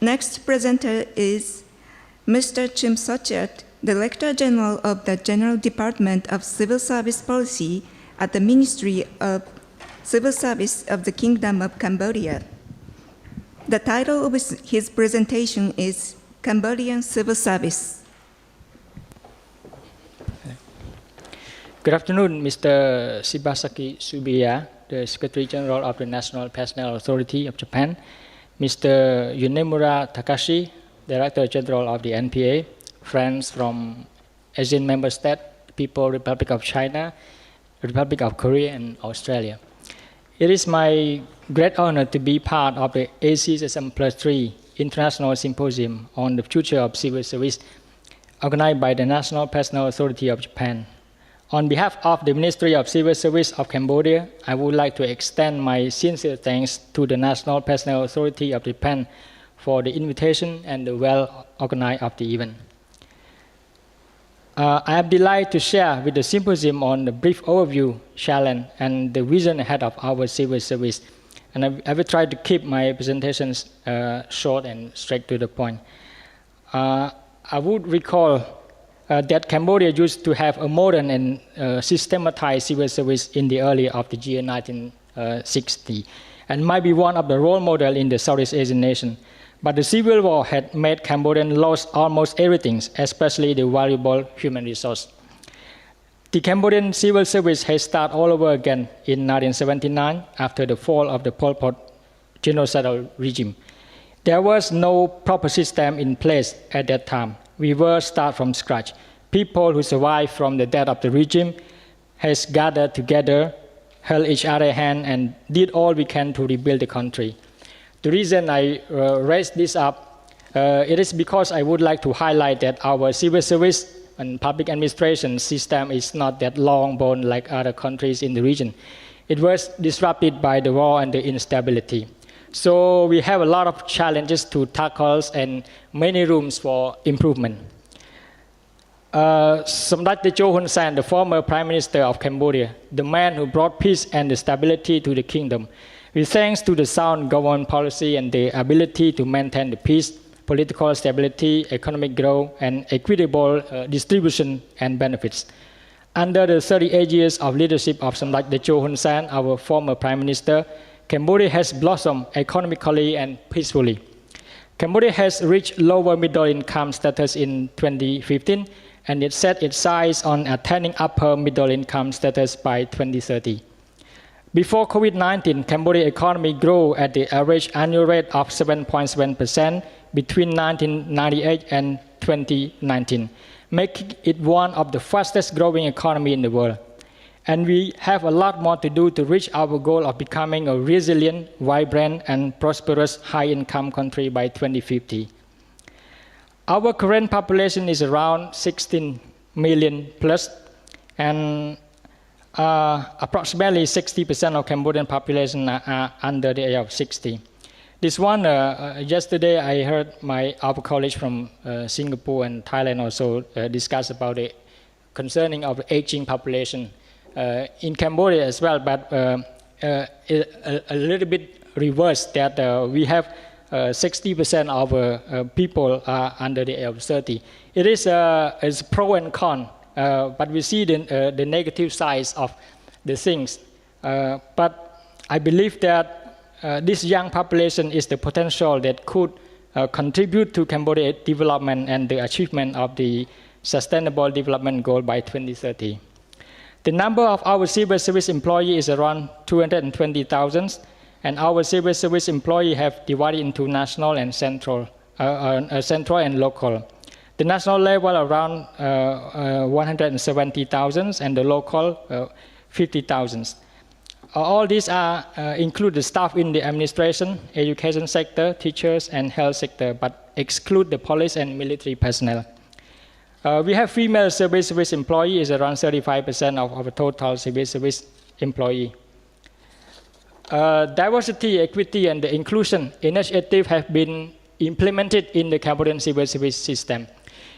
Next presenter is Mr. Chim Sochet, Director General of the General Department of Civil Service Policy at the Ministry of Civil Service of the Kingdom of Cambodia. The title of his presentation is Cambodian Civil Service. Good afternoon, Mr. Shibasaki Subiya, the Secretary General of the National Personnel Authority of Japan, Mr. Yunemura Takashi, Director General of the NPA, friends from Asian member states, People's Republic of China, Republic of Korea, and Australia. It is my great honor to be part of the ACSM+3 International Symposium on the Future of Civil Service, organized by the National Personnel Authority of Japan. On behalf of the Ministry of Civil Service of Cambodia, I would like to extend my sincere thanks to the National Personnel Authority of Japan for the invitation and the well-organized of the event. I am delighted to share with the symposium on the brief overview, challenge, and the vision ahead of our civil service. And I will try to keep my presentations short and straight to the point. I would recall that Cambodia used to have a modern and systematized civil service in the early of the year 1960, and might be one of the role models in the Southeast Asian nation. But the civil war had made Cambodians lose almost everything, especially the valuable human resource. The Cambodian civil service has started all over again in 1979 after the fall of the Pol Pot genocidal regime. There was no proper system in place at that time. We were start from scratch. People who survived from the death of the regime has gathered together, held each other's hand, and did all we can to rebuild the country. The reason I raised this up, it is because I would like to highlight that our civil service and public administration system is not that long-born like other countries in the region. It was disrupted by the war and the instability. So we have a lot of challenges to tackle and many rooms for improvement. Samdech Techo Hun Sen, the former Prime Minister of Cambodia, the man who brought peace and stability to the kingdom, with thanks to the sound government policy and the ability to maintain the peace, political stability, economic growth, and equitable distribution and benefits. Under the 38 years of leadership of Samdech Techo Hun Sen, our former Prime Minister, Cambodia has blossomed economically and peacefully. Cambodia has reached lower middle income status in 2015, and it set its sights on attaining upper middle income status by 2030. Before COVID-19, Cambodia's economy grew at the average annual rate of 7.7% between 1998 and 2019, making it one of the fastest growing economies in the world. And we have a lot more to do to reach our goal of becoming a resilient, vibrant, and prosperous high-income country by 2050. Our current population is around 16 million plus, and approximately 60% of Cambodian population are under the age of 60. This one, yesterday I heard our colleagues from Singapore and Thailand also discuss about it concerning of the aging population. In Cambodia as well, but a little bit reversed that we have 60% of people are under the age of 30. It is pro and con, but we see the negative sides of the things. But I believe that this young population is the potential that could contribute to Cambodia's development and the achievement of the Sustainable Development Goal by 2030. The number of our civil service employees is around 220,000, and our civil service employees have divided into national and central and local. The national level around 170,000 and the local 50,000. All these are include the staff in the administration, education sector, teachers, and health sector, but exclude the police and military personnel. We have female civil service employees around 35% of our total civil service employee. Diversity, equity, and the inclusion initiative have been implemented in the Cambodian civil service system.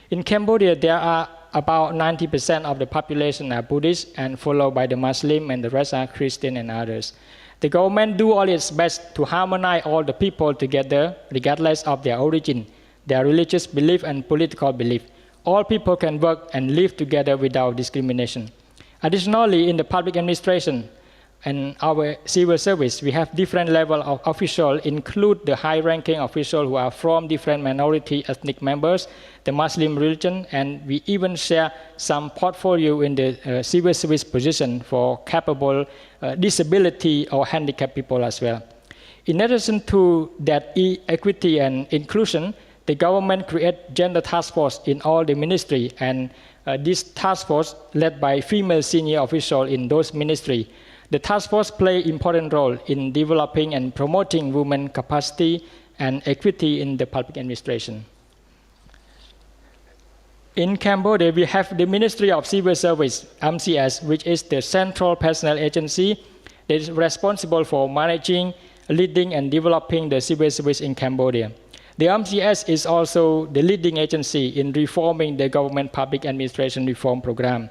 In Cambodia, there are about 90% of the population are Buddhist and followed by the Muslim, and the rest are Christian and others. The government do all its best to harmonize all the people together, regardless of their origin, their religious belief and political belief. All people can work and live together without discrimination. Additionally, in the public administration and our civil service, we have different levels of officials, include the high-ranking officials who are from different minority ethnic members, the Muslim religion, and we even share some portfolio in the civil service position for capable disability or handicapped people as well. In addition to that equity and inclusion, the government create gender task force in all the ministry, and this task force led by female senior officials in those ministry. The task force play important role in developing and promoting women capacity and equity in the public administration. In Cambodia, we have the Ministry of Civil Service, MCS, which is the central personnel agency that is responsible for managing, leading, and developing the civil service in Cambodia. The MCS is also the leading agency in reforming the government public administration reform program.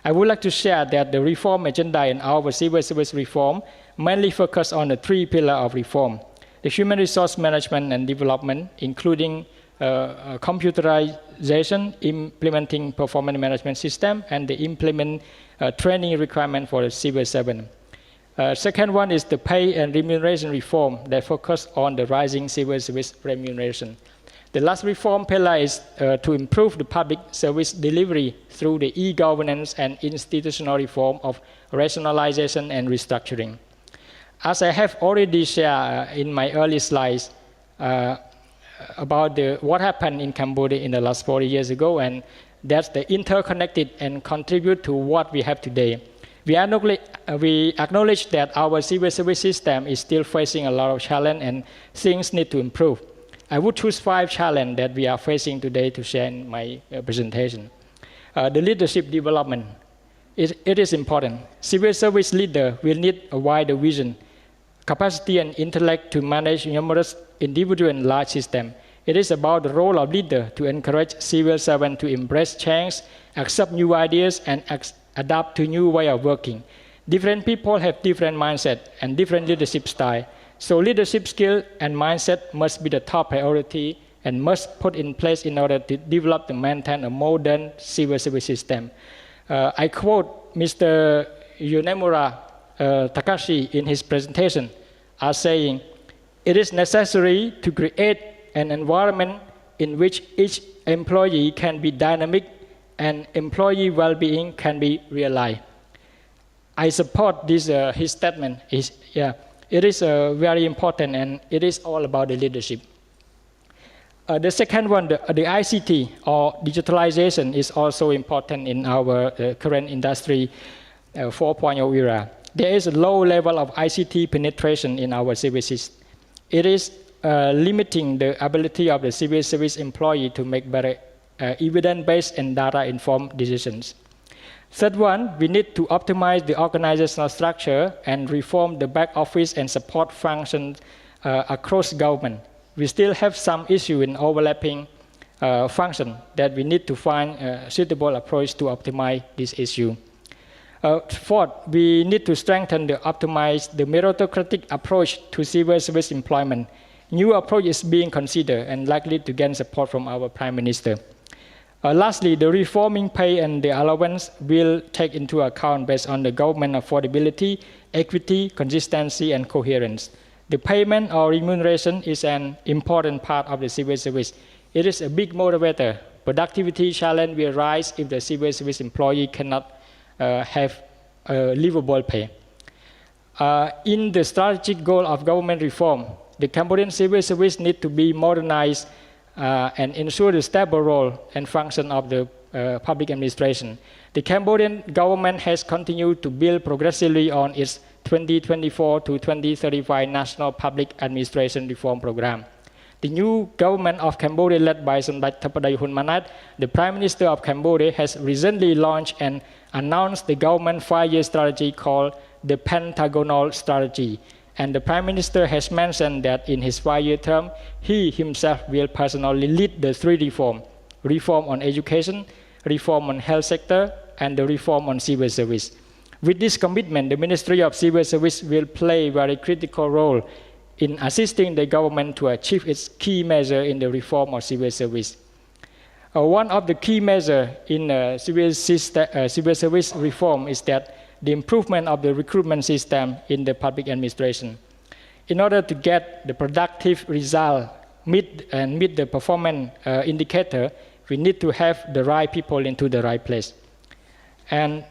I would like to share that the reform agenda in our civil service reform mainly focus on the three pillars of reform: the human resource management and development, including computerization, implementing performance management system, and the implement training requirement for the civil servant. Second one is the pay and remuneration reform that focus on the rising civil service remuneration. The last reform pillar is to improve the public service delivery through the e-governance and institutional reform of rationalization and restructuring. As I have already shared in my early slides about what happened in Cambodia in the last 40 years ago, and that's the interconnected and contribute to what we have today. We acknowledge that our civil service system is still facing a lot of challenge and things need to improve. I would choose 5 challenges that we are facing today to share in my presentation. The leadership development. It is important. Civil service leader will need a wider vision, capacity and intellect to manage numerous individual and large systems. It is about the role of leader to encourage civil servants to embrace change, accept new ideas, and adapt to new way of working. Different people have different mindset and different leadership style. So leadership skill and mindset must be the top priority and must put in place in order to develop and maintain a modern civil service system. I quote Mr. Yonemura Takashi in his presentation as saying, "It is necessary to create an environment in which each employee can be dynamic and employee well-being can be realized." I support this his statement. It is very important, and it is all about the leadership. The second one, the ICT or digitalization is also important in our current industry 4.0 era. There is a low level of ICT penetration in our services. It is limiting the ability of the civil service employee to make better evidence-based and data-informed decisions. Third one, we need to optimize the organizational structure and reform the back office and support functions across government. We still have some issue in overlapping function that we need to find a suitable approach to optimize this issue. Fourth, we need to strengthen the optimize the meritocratic approach to civil service employment. New approach is being considered and likely to gain support from our Prime Minister. Lastly, the reforming pay and the allowance will take into account based on the government affordability, equity, consistency, and coherence. The payment or remuneration is an important part of the civil service. It is a big motivator. Productivity challenge will rise if the civil service employee cannot have a livable pay. In the strategic goal of government reform, the Cambodian civil service need to be modernized and ensure the stable role and function of the public administration. The Cambodian government has continued to build progressively on its 2024 to 2035 National Public Administration Reform Program. The new government of Cambodia, led by Samdech Theppaday Hunmanat, the Prime Minister of Cambodia, has recently launched and announced the government 5-year strategy called the Pentagonal Strategy. And the Prime Minister has mentioned that in his 5-year term, he himself will personally lead the 3 reforms: reform on education, reform on health sector, and the reform on civil service. With this commitment, the Ministry of Civil Service will play a very critical role in assisting the government to achieve its key measure in the reform of civil service. One of the key measures in civil service reform is that the improvement of the recruitment system in the public administration. In order to get the productive result meet the performance indicator, we need to have the right people into the right place. And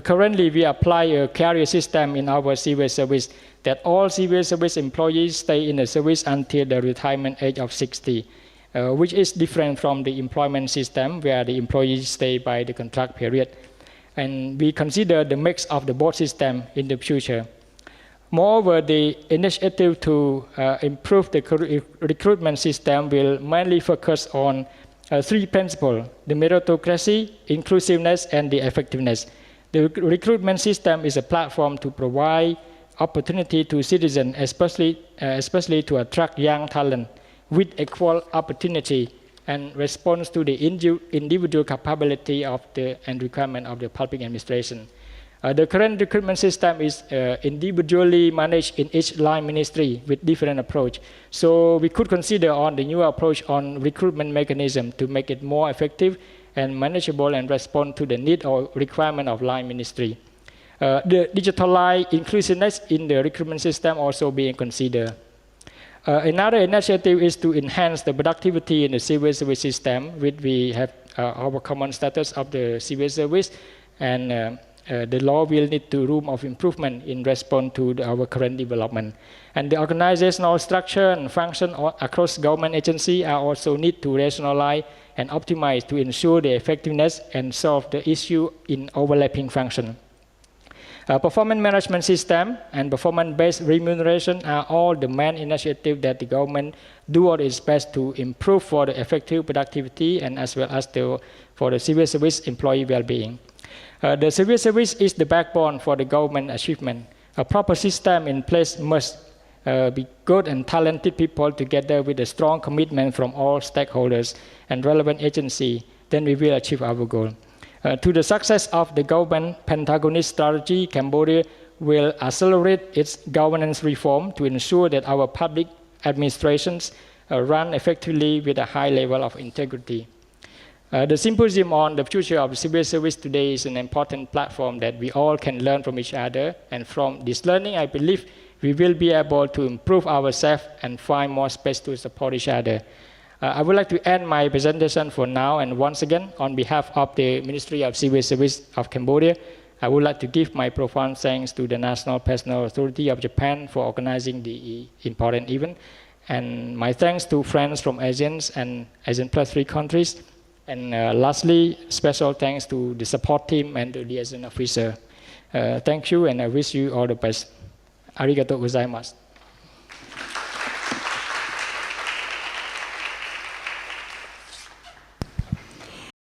currently we apply a career system in our civil service that all civil service employees stay in the service until the retirement age of 60, which is different from the employment system where the employees stay by the contract period. And we consider the mix of the both system in the future. Moreover, the initiative to improve the recruitment system will mainly focus on three principles: the meritocracy, inclusiveness, and the effectiveness. The recruitment system is a platform to provide opportunity to citizens, especially to attract young talent with equal opportunity and response to the individual capability and requirement of the public administration. The current recruitment system is individually managed in each line ministry with different approach. So we could consider on the new approach on recruitment mechanism to make it more effective and manageable and respond to the need or requirement of line ministry. The digitalized inclusiveness in the recruitment system also being considered. Another initiative is to enhance the productivity in the civil service system, which we have our common status of the civil service, and the law will need to room of improvement in response to our current development. And the organizational structure and function across government agencies are also need to rationalize and optimize to ensure the effectiveness and solve the issue in overlapping function. Performance management system and performance-based remuneration are all the main initiatives that the government do what is best to improve for the effective productivity and as well as for the civil service employee well-being. The civil service is the backbone for the government achievement. A proper system in place must be good and talented people together with a strong commitment from all stakeholders and relevant agencies. Then we will achieve our goal. To the success of the government Pentagonist strategy, Cambodia will accelerate its governance reform to ensure that our public administrations run effectively with a high level of integrity. The symposium on the future of civil service today is an important platform that we all can learn from each other. And from this learning, I believe we will be able to improve ourselves and find more space to support each other. I would like to end my presentation for now, and once again, on behalf of the Ministry of Civil Service of Cambodia, I would like to give my profound thanks to the National Personnel Authority of Japan for organizing the important event, and my thanks to friends from ASEAN and ASEAN Plus 3 countries, and lastly, special thanks to the support team and the liaison officer. Thank you, and I wish you all the best. Arigatou gozaimasu.